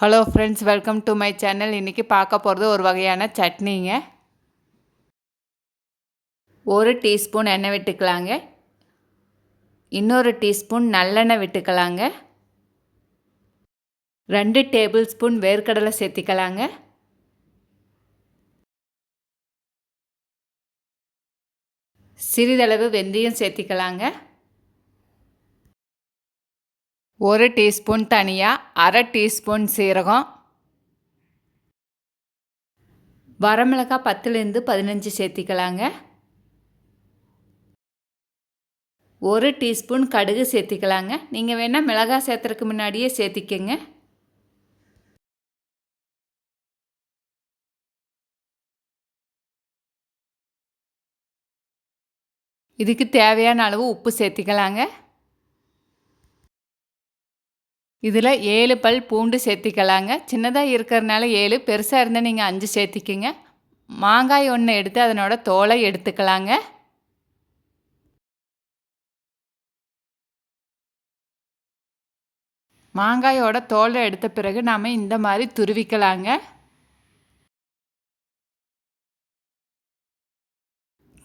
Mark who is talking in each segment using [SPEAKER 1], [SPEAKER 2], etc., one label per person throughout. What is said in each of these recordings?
[SPEAKER 1] Hello friends, welcome to my channel. இன்றைக்கி பார்க்க போகிறது ஒரு வகையான சட்னிங்க. 1 டீஸ்பூன் எண்ணெய் விட்டுக்கலாங்க. இன்னொரு டீஸ்பூன் நல்லெண்ணெய் விட்டுக்கலாங்க. 2 டேபிள் ஸ்பூன் வேர்க்கடலை சேர்த்திக்கலாங்க. சிறிதளவு வெந்தயம் சேர்த்திக்கலாங்க. 1 டீஸ்பூன் தனியா, அரை டீஸ்பூன் சீரகம், வரமிளகாய் 10லேருந்து 15 சேர்த்திக்கலாங்க. 1 டீஸ்பூன் கடுகு சேர்த்திக்கலாங்க. நீங்கள் வேணால் மிளகாய் சேர்த்துறதுக்கு முன்னாடியே சேர்த்திக்கங்க. இதுக்கு தேவையான அளவு உப்பு சேர்த்திக்கலாங்க. இதில் 7 பல் பூண்டு சேர்த்திக்கலாங்க. சின்னதாக இருக்கிறதுனால 7, பெருசாக இருந்தால் நீங்கள் 5 சேர்த்திக்கிங்க. மாங்காய் 1 எடுத்து அதனோட தோலை எடுத்துக்கலாங்க. மாங்காயோட தோலை எடுத்த பிறகு நாம் இந்த மாதிரி துருவிக்கலாங்க.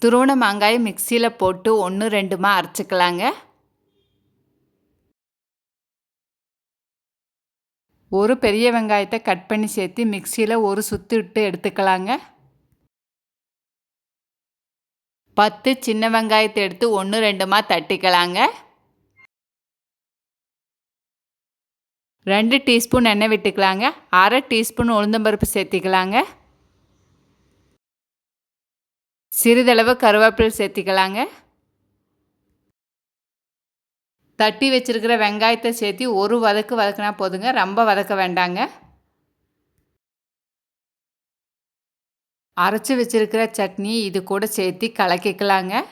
[SPEAKER 1] துருவன மாங்காயை மிக்சியில் போட்டு 1, 2மா அரைச்சிக்கலாங்க. ஒரு பெரிய வெங்காயத்தை கட் பண்ணி சேர்த்து மிக்சியில் ஒரு சுற்று விட்டு எடுத்துக்கலாங்க. 10 சின்ன வெங்காயத்தை எடுத்து 1, 2மா தட்டிக்கலாங்க. 2 டீஸ்பூன் எண்ணெய் விட்டுக்கலாங்க. அரை டீஸ்பூன் உளுந்தம்பருப்பு சேர்த்திக்கலாங்க. சிறிதளவு கருவேப்பிலை சேர்த்திக்கலாங்க. தட்டி வச்சுருக்கிற வெங்காயத்தை சேர்த்து ஒரு வதக்கு வதக்கினா போதுங்க, ரொம்ப வதக்க வேண்டாங்க. அரைச்சி வச்சுருக்கிற சட்னி இது கூட சேர்த்து கலக்கிக்கலாங்க.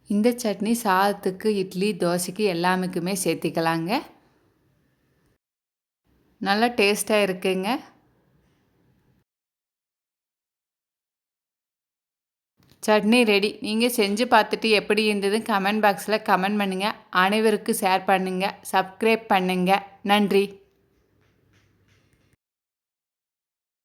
[SPEAKER 1] இந்த சட்னி சாதத்துக்கு, இட்லி, தோசைக்கு எல்லாமுக்குமே சேர்த்திக்கலாங்க. நல்லா டேஸ்ட்டாக இருக்குங்க. சட்னி ரெடி. நீங்கள் செஞ்சு பார்த்துட்டு எப்படி இருந்தது கமெண்ட் பாக்ஸில் கமெண்ட் பண்ணுங்கள். அனைவருக்கும் ஷேர் பண்ணுங்கள். சப்ஸ்கிரைப் பண்ணுங்கள். நன்றி.